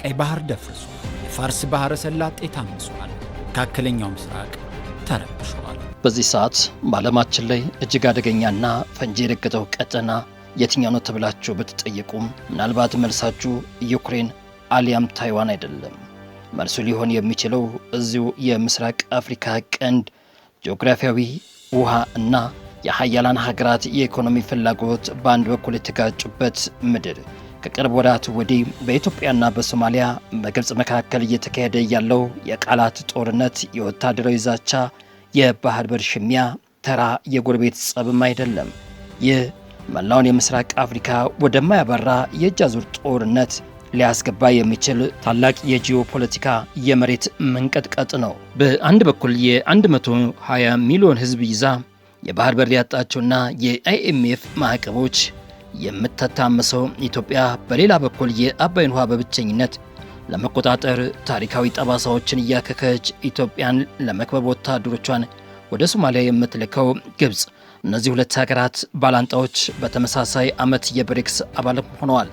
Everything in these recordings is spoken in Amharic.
ቀይ ባህር ደፍርሷል። የፋርስ ባህረ ሰላጤ ታምሷል። መካከለኛው ምስራቅ ተረብሿል። በዚህ ሰዓት በዓለማችን ላይ እጅግ አደገኛና ፈንጂ የረገጠው ቀጠና የትኛው ነው ተብላችሁ ብትጠየቁም ምናልባት መልሳችሁ ዩክሬን አሊያም ታይዋን አይደለም። መልሱ ሊሆን የሚችለው እዚሁ የምስራቅ አፍሪካ ቀንድ ጂኦግራፊያዊ ውሃ እና የሀያላን ሀገራት የኢኮኖሚ ፍላጎት በአንድ በኩል የተጋጩበት ምድር ከቅርብ ወራት ወዲህ በኢትዮጵያና በሶማሊያ በግብጽ መካከል እየተካሄደ ያለው የቃላት ጦርነት፣ የወታደራዊ ዛቻ፣ የባህር በር ሽሚያ ተራ የጎረቤት ጸብም አይደለም። ይህ መላውን የምስራቅ አፍሪካ ወደማያባራ የእጅ አዙር ጦርነት ሊያስገባ የሚችል ታላቅ የጂኦፖለቲካ የመሬት መንቀጥቀጥ ነው። በአንድ በኩል የ120 ሚሊዮን ሕዝብ ይዛ የባህር በር ያጣቸውና የአይኤምኤፍ ማዕቀቦች የምትታመሰው ኢትዮጵያ፣ በሌላ በኩል የአባይን ውሃ በብቸኝነት ለመቆጣጠር ታሪካዊ ጠባሳዎችን እያከከች ኢትዮጵያን ለመክበብ ወታደሮቿን ወደ ሶማሊያ የምትልከው ግብጽ። እነዚህ ሁለት ሀገራት ባላንጣዎች በተመሳሳይ ዓመት የብሪክስ አባል ሆነዋል።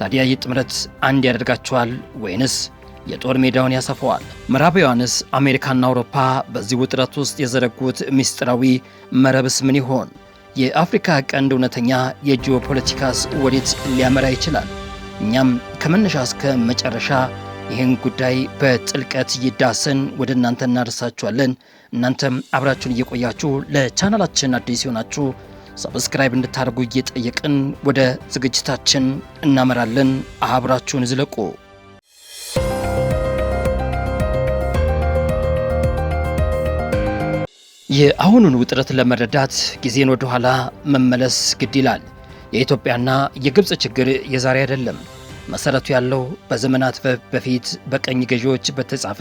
ታዲያ ይህ ጥምረት አንድ ያደርጋቸዋል ወይንስ የጦር ሜዳውን ያሰፋዋል? ምዕራባውያንስ አሜሪካና አውሮፓ በዚህ ውጥረት ውስጥ የዘረጉት ምስጢራዊ መረብስ ምን ይሆን? የአፍሪካ ቀንድ እውነተኛ የጂኦፖለቲካስ ወዴት ሊያመራ ይችላል? እኛም ከመነሻ እስከ መጨረሻ ይህን ጉዳይ በጥልቀት ይዳሰን ወደ እናንተ እናደርሳችኋለን። እናንተም አብራችሁን እየቆያችሁ ለቻናላችን አዲስ ይሆናችሁ ሰብስክራይብ እንድታደርጉ እየጠየቅን ወደ ዝግጅታችን እናመራለን። አብራችሁን ዝለቁ። የአሁኑን ውጥረት ለመረዳት ጊዜን ወደ ኋላ መመለስ ግድ ይላል። የኢትዮጵያና የግብጽ ችግር የዛሬ አይደለም። መሰረቱ ያለው በዘመናት በፊት በቀኝ ገዢዎች በተጻፈ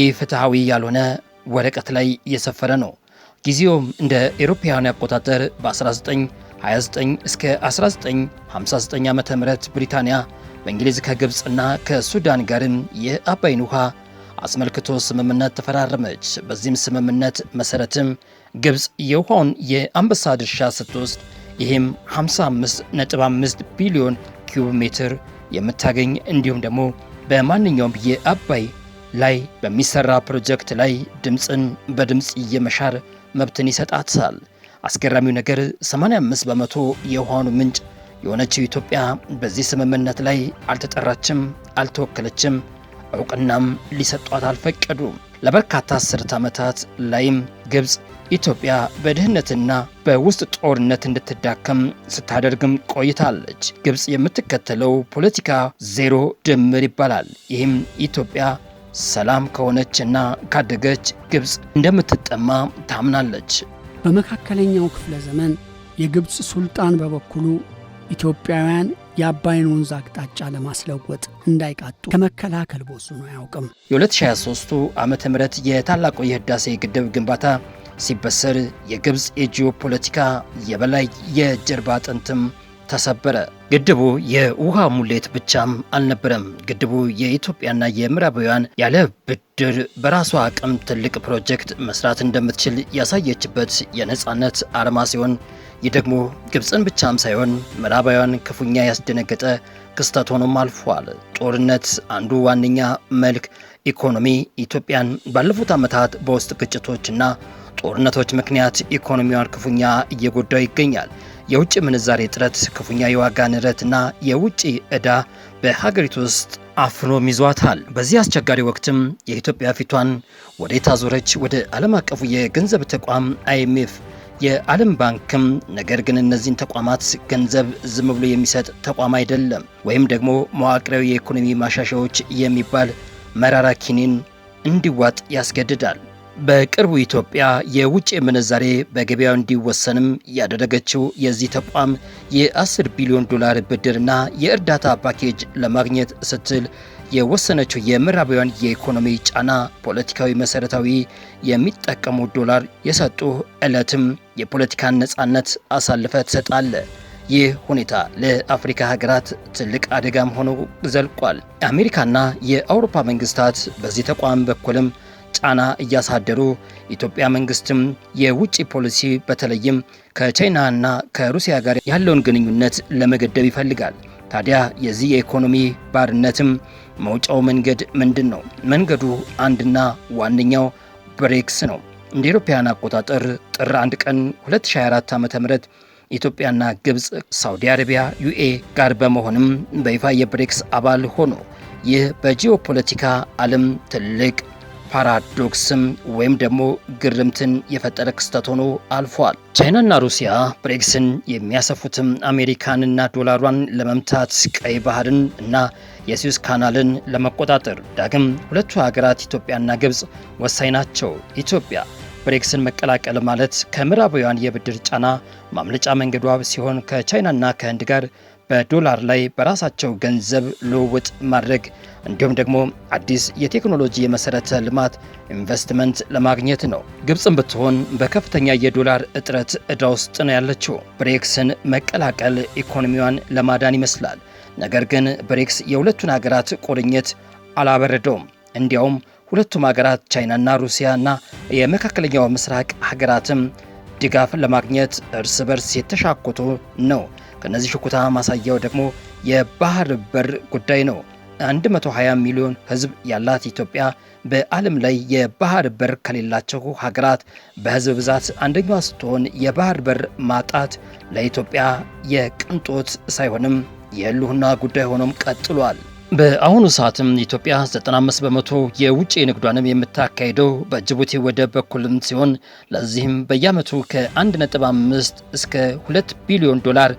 ኢፍትሐዊ ያልሆነ ወረቀት ላይ የሰፈረ ነው። ጊዜውም እንደ ኤሮፓውያን አቆጣጠር በ1929 እስከ 1959 ዓመተ ምህረት ብሪታንያ በእንግሊዝ ከግብጽና ከሱዳን ጋርም የአባይን ውሃ አስመልክቶ ስምምነት ተፈራረመች። በዚህም ስምምነት መሰረትም ግብጽ የውሃውን የአንበሳ ድርሻ ስትወስድ ይህም 55.5 ቢሊዮን ኪዩብ ሜትር የምታገኝ እንዲሁም ደግሞ በማንኛውም የአባይ ላይ በሚሰራ ፕሮጀክት ላይ ድምፅን በድምፅ የመሻር መብትን ይሰጣታል። አስገራሚው ነገር 85 በመቶ የውሃውን ምንጭ የሆነችው ኢትዮጵያ በዚህ ስምምነት ላይ አልተጠራችም፣ አልተወከለችም፣ እውቅናም ሊሰጧት አልፈቀዱም። ለበርካታ አስርት ዓመታት ላይም ግብጽ ኢትዮጵያ በድህነትና በውስጥ ጦርነት እንድትዳከም ስታደርግም ቆይታለች። ግብጽ የምትከተለው ፖለቲካ ዜሮ ድምር ይባላል። ይህም ኢትዮጵያ ሰላም ከሆነችና ካደገች ግብጽ እንደምትጠማ ታምናለች። በመካከለኛው ክፍለ ዘመን የግብጽ ሱልጣን በበኩሉ ኢትዮጵያውያን የአባይን ወንዝ አቅጣጫ ለማስለወጥ እንዳይቃጡ ከመከላከል ቦዝኖ አያውቅም። የ2023 ዓመተ ምህረት የታላቁ የህዳሴ ግድብ ግንባታ ሲበሰር የግብጽ የጂኦፖለቲካ የበላይ የጀርባ አጥንትም ተሰበረ። ግድቡ የውሃ ሙሌት ብቻም አልነበረም። ግድቡ የኢትዮጵያና የምዕራባውያን ያለ ብድር በራሷ አቅም ትልቅ ፕሮጀክት መስራት እንደምትችል ያሳየችበት የነጻነት አርማ ሲሆን ይህ ደግሞ ግብፅን ብቻም ሳይሆን ምዕራባውያን ክፉኛ ያስደነገጠ ክስተት ሆኖም አልፏል። ጦርነት አንዱ ዋነኛ መልክ ኢኮኖሚ ኢትዮጵያን ባለፉት ዓመታት በውስጥ ግጭቶችና ጦርነቶች ምክንያት ኢኮኖሚዋን ክፉኛ እየጎዳው ይገኛል። የውጭ ምንዛሬ እጥረት፣ ክፉኛ የዋጋ ንረትና የውጭ ዕዳ በሀገሪቱ ውስጥ አፍኖም ይዟታል። በዚህ አስቸጋሪ ወቅትም የኢትዮጵያ ፊቷን ወዴት አዞረች? ወደ ዓለም አቀፉ የገንዘብ ተቋም አይኤምኤፍ፣ የዓለም ባንክም። ነገር ግን እነዚህን ተቋማት ገንዘብ ዝም ብሎ የሚሰጥ ተቋም አይደለም፣ ወይም ደግሞ መዋቅራዊ የኢኮኖሚ ማሻሻያዎች የሚባል መራራ ኪኒን እንዲዋጥ ያስገድዳል። በቅርቡ ኢትዮጵያ የውጭ ምንዛሬ በገበያው እንዲወሰንም ያደረገችው የዚህ ተቋም የ10 ቢሊዮን ዶላር ብድርና የእርዳታ ፓኬጅ ለማግኘት ስትል የወሰነችው የምዕራባውያን የኢኮኖሚ ጫና ፖለቲካዊ መሰረታዊ የሚጠቀሙ ዶላር የሰጡ ዕለትም የፖለቲካን ነጻነት አሳልፈ ትሰጣለ። ይህ ሁኔታ ለአፍሪካ ሀገራት ትልቅ አደጋም ሆኖ ዘልቋል። አሜሪካና የአውሮፓ መንግስታት በዚህ ተቋም በኩልም ጫና እያሳደሩ ኢትዮጵያ መንግስትም የውጭ ፖሊሲ በተለይም ከቻይናና ከሩሲያ ጋር ያለውን ግንኙነት ለመገደብ ይፈልጋል። ታዲያ የዚህ የኢኮኖሚ ባርነትም መውጫው መንገድ ምንድን ነው? መንገዱ አንድና ዋነኛው ብሬክስ ነው። እንደ አውሮፓውያን አቆጣጠር ጥር 1 ቀን 2024 ዓ.ም ኢትዮጵያና ግብፅ፣ ሳውዲ አረቢያ፣ ዩኤ ጋር በመሆንም በይፋ የብሬክስ አባል ሆኖ ይህ በጂኦፖለቲካ ዓለም ትልቅ ፓራዶክስም ወይም ደግሞ ግርምትን የፈጠረ ክስተት ሆኖ አልፏል። ቻይናና ሩሲያ ብሬክስን የሚያሰፉትም አሜሪካንና ዶላሯን ለመምታት ቀይ ባህርን እና የስዊዝ ካናልን ለመቆጣጠር ዳግም ሁለቱ ሀገራት ኢትዮጵያና ግብፅ ወሳኝ ናቸው። ኢትዮጵያ ብሬክስን መቀላቀል ማለት ከምዕራባውያን የብድር ጫና ማምለጫ መንገዷ ሲሆን ከቻይናና ከህንድ ጋር በዶላር ላይ በራሳቸው ገንዘብ ልውውጥ ማድረግ እንዲሁም ደግሞ አዲስ የቴክኖሎጂ የመሰረተ ልማት ኢንቨስትመንት ለማግኘት ነው። ግብፅም ብትሆን በከፍተኛ የዶላር እጥረት ዕዳ ውስጥ ነው ያለችው። ብሬክስን መቀላቀል ኢኮኖሚዋን ለማዳን ይመስላል። ነገር ግን ብሬክስ የሁለቱን ሀገራት ቁርኝት አላበረደውም። እንዲያውም ሁለቱም ሀገራት ቻይናና ሩሲያና የመካከለኛው ምስራቅ ሀገራትም ድጋፍ ለማግኘት እርስ በርስ የተሻኮቱ ነው። ከነዚህ ሽኩታ ማሳያው ደግሞ የባህር በር ጉዳይ ነው። 120 ሚሊዮን ህዝብ ያላት ኢትዮጵያ በዓለም ላይ የባህር በር ከሌላቸው ሀገራት በህዝብ ብዛት አንደኛዋ ስትሆን የባህር በር ማጣት ለኢትዮጵያ የቅንጦት ሳይሆንም የህልውና ጉዳይ ሆኖም ቀጥሏል። በአሁኑ ሰዓትም ኢትዮጵያ 95 በመቶ የውጭ ንግዷንም የምታካሂደው በጅቡቲ ወደብ በኩልም ሲሆን ለዚህም በየዓመቱ ከ1.5 እስከ 2 ቢሊዮን ዶላር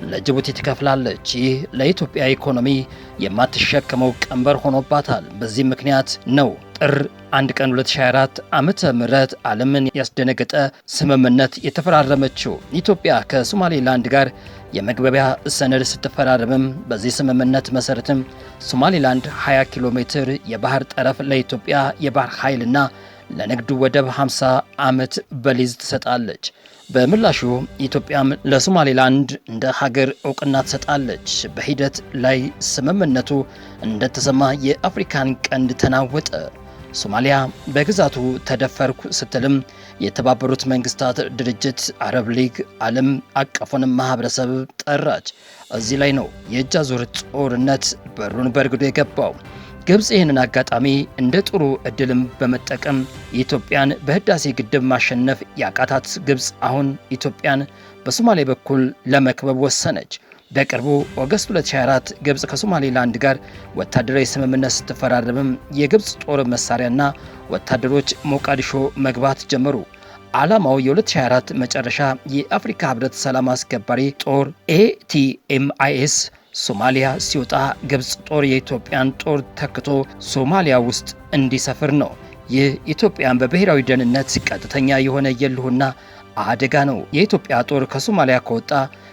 ለጅቡቲ ትከፍላለች። ይህ ለኢትዮጵያ ኢኮኖሚ የማትሸከመው ቀንበር ሆኖባታል። በዚህ ምክንያት ነው ጥር 1 ቀን 2024 ዓመተ ምህረት ዓለምን ያስደነገጠ ስምምነት የተፈራረመችው። ኢትዮጵያ ከሶማሌላንድ ጋር የመግባቢያ ሰነድ ስትፈራረምም በዚህ ስምምነት መሰረትም ሶማሌላንድ 20 ኪሎ ሜትር የባህር ጠረፍ ለኢትዮጵያ የባህር ኃይልና ለንግዱ ወደብ 50 ዓመት በሊዝ ትሰጣለች። በምላሹ ኢትዮጵያም ለሶማሌላንድ እንደ ሀገር እውቅና ትሰጣለች። በሂደት ላይ ስምምነቱ እንደተሰማ የአፍሪካን ቀንድ ተናወጠ። ሶማሊያ በግዛቱ ተደፈርኩ ስትልም የተባበሩት መንግስታት ድርጅት፣ አረብ ሊግ፣ ዓለም አቀፉን ማህበረሰብ ጠራች። እዚህ ላይ ነው የእጅ አዙር ጦርነት በሩን በርግዶ የገባው። ግብፅ ይህንን አጋጣሚ እንደ ጥሩ እድልም በመጠቀም ኢትዮጵያን በህዳሴ ግድብ ማሸነፍ ያቃታት ግብፅ አሁን ኢትዮጵያን በሶማሌ በኩል ለመክበብ ወሰነች። በቅርቡ ኦገስት 2024 ግብፅ ከሶማሌላንድ ጋር ወታደራዊ ስምምነት ስትፈራረምም የግብፅ ጦር መሳሪያና ወታደሮች ሞቃዲሾ መግባት ጀመሩ። ዓላማው የ2024 መጨረሻ የአፍሪካ ህብረት ሰላም አስከባሪ ጦር ATMIS ሶማሊያ ሲወጣ ግብፅ ጦር የኢትዮጵያን ጦር ተክቶ ሶማሊያ ውስጥ እንዲሰፍር ነው። ይህ ኢትዮጵያን በብሔራዊ ደህንነት ቀጥተኛ የሆነ የልሁና አደጋ ነው። የኢትዮጵያ ጦር ከሶማሊያ ከወጣ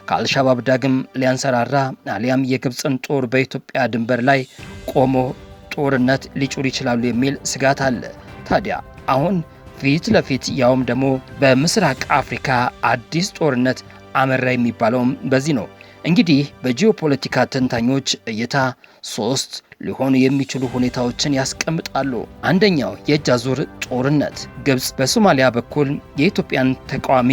ከአልሻባብ ዳግም ሊያንሰራራ አሊያም የግብፅን ጦር በኢትዮጵያ ድንበር ላይ ቆሞ ጦርነት ሊጩር ይችላሉ የሚል ስጋት አለ። ታዲያ አሁን ፊት ለፊት ያውም ደግሞ በምስራቅ አፍሪካ አዲስ ጦርነት አመራ የሚባለውም በዚህ ነው። እንግዲህ በጂኦፖለቲካ ተንታኞች እይታ 3 ሊሆኑ የሚችሉ ሁኔታዎችን ያስቀምጣሉ። አንደኛው የእጅ አዙር ጦርነት፣ ግብፅ በሶማሊያ በኩል የኢትዮጵያን ተቃዋሚ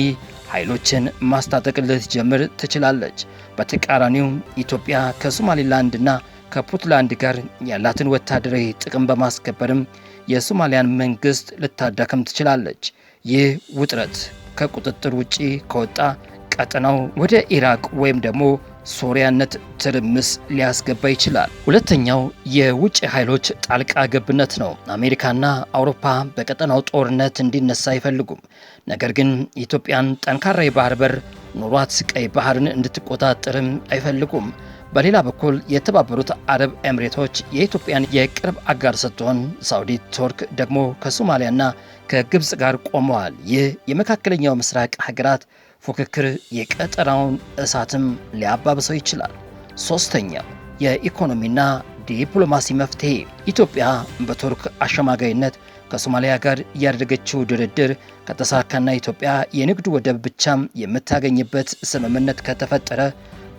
ኃይሎችን ማስታጠቅ ልትጀምር ትችላለች። በተቃራኒው ኢትዮጵያ ከሶማሊላንድና ከፑንትላንድ ጋር ያላትን ወታደራዊ ጥቅም በማስከበርም የሶማሊያን መንግስት ልታዳከም ትችላለች። ይህ ውጥረት ከቁጥጥር ውጪ ከወጣ ቀጠናው ወደ ኢራቅ ወይም ደግሞ ሶሪያነት ትርምስ ሊያስገባ ይችላል። ሁለተኛው የውጭ ኃይሎች ጣልቃ ገብነት ነው። አሜሪካና አውሮፓ በቀጠናው ጦርነት እንዲነሳ አይፈልጉም። ነገር ግን ኢትዮጵያን ጠንካራ የባህር በር ኑሯት ቀይ ባህርን እንድትቆጣጠርም አይፈልጉም። በሌላ በኩል የተባበሩት አረብ ኤምሬቶች የኢትዮጵያን የቅርብ አጋር ስትሆን ሳውዲ፣ ቱርክ ደግሞ ከሶማሊያና ከግብፅ ጋር ቆመዋል። ይህ የመካከለኛው ምስራቅ ሀገራት ፉክክር የቀጠናውን እሳትም ሊያባብሰው ይችላል። ሶስተኛው የኢኮኖሚና ዲፕሎማሲ መፍትሄ፣ ኢትዮጵያ በቱርክ አሸማጋይነት ከሶማሊያ ጋር ያደረገችው ድርድር ከተሳካና ኢትዮጵያ የንግድ ወደብ ብቻም የምታገኝበት ስምምነት ከተፈጠረ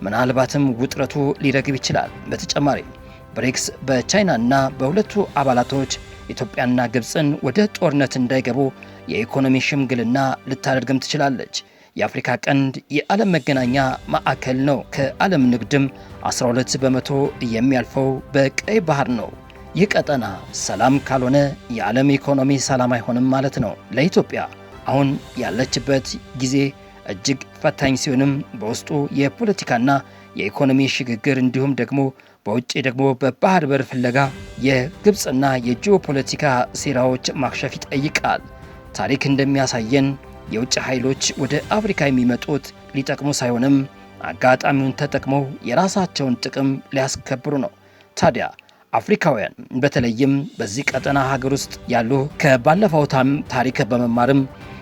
ምናልባትም ውጥረቱ ሊረግብ ይችላል። በተጨማሪም ብሪክስ በቻይናና በሁለቱ አባላቶች ኢትዮጵያና ግብፅን ወደ ጦርነት እንዳይገቡ የኢኮኖሚ ሽምግልና ልታደርግም ትችላለች። የአፍሪካ ቀንድ የዓለም መገናኛ ማዕከል ነው። ከዓለም ንግድም 12 በመቶ የሚያልፈው በቀይ ባህር ነው። ይህ ቀጠና ሰላም ካልሆነ የዓለም ኢኮኖሚ ሰላም አይሆንም ማለት ነው። ለኢትዮጵያ አሁን ያለችበት ጊዜ እጅግ ፈታኝ ሲሆንም በውስጡ የፖለቲካና የኢኮኖሚ ሽግግር እንዲሁም ደግሞ በውጭ ደግሞ በባህር በር ፍለጋ የግብፅና የጂኦፖለቲካ ሴራዎች ማክሸፍ ይጠይቃል። ታሪክ እንደሚያሳየን የውጭ ኃይሎች ወደ አፍሪካ የሚመጡት ሊጠቅሙ ሳይሆንም አጋጣሚውን ተጠቅመው የራሳቸውን ጥቅም ሊያስከብሩ ነው። ታዲያ አፍሪካውያን በተለይም በዚህ ቀጠና ሀገር ውስጥ ያሉ ከባለፈው ታሪክ በመማርም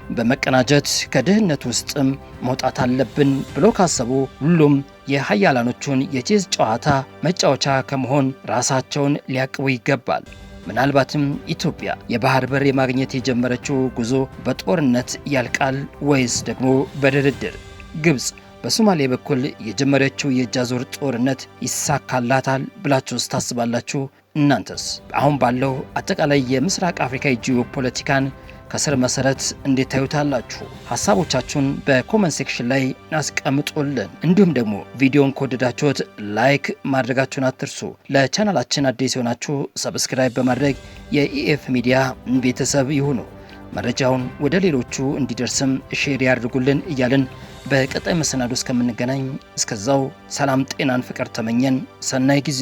በመቀናጀት ከድህነት ውስጥም መውጣት አለብን ብሎ ካሰቡ ሁሉም የሀያላኖቹን የቼዝ ጨዋታ መጫወቻ ከመሆን ራሳቸውን ሊያቅቡ ይገባል። ምናልባትም ኢትዮጵያ የባህር በር የማግኘት የጀመረችው ጉዞ በጦርነት ያልቃል ወይስ ደግሞ በድርድር? ግብፅ በሶማሌ በኩል የጀመረችው የእጅ አዙር ጦርነት ይሳካላታል ብላችሁስ ታስባላችሁ? እናንተስ አሁን ባለው አጠቃላይ የምስራቅ አፍሪካ ጂኦፖለቲካን ከስር መሰረት እንዴት ታዩታላችሁ? ሐሳቦቻችሁን በኮመንት ሴክሽን ላይ አስቀምጡልን። እንዲሁም ደግሞ ቪዲዮን ከወደዳችሁት ላይክ ማድረጋችሁን አትርሱ። ለቻናላችን አዲስ የሆናችሁ ሰብስክራይብ በማድረግ የኢኤፍ ሚዲያ ቤተሰብ ይሁኑ። መረጃውን ወደ ሌሎቹ እንዲደርስም ሼር ያድርጉልን እያልን በቀጣይ መሰናዶ እስከምንገናኝ እስከዛው ሰላም፣ ጤናን፣ ፍቅር ተመኘን። ሰናይ ጊዜ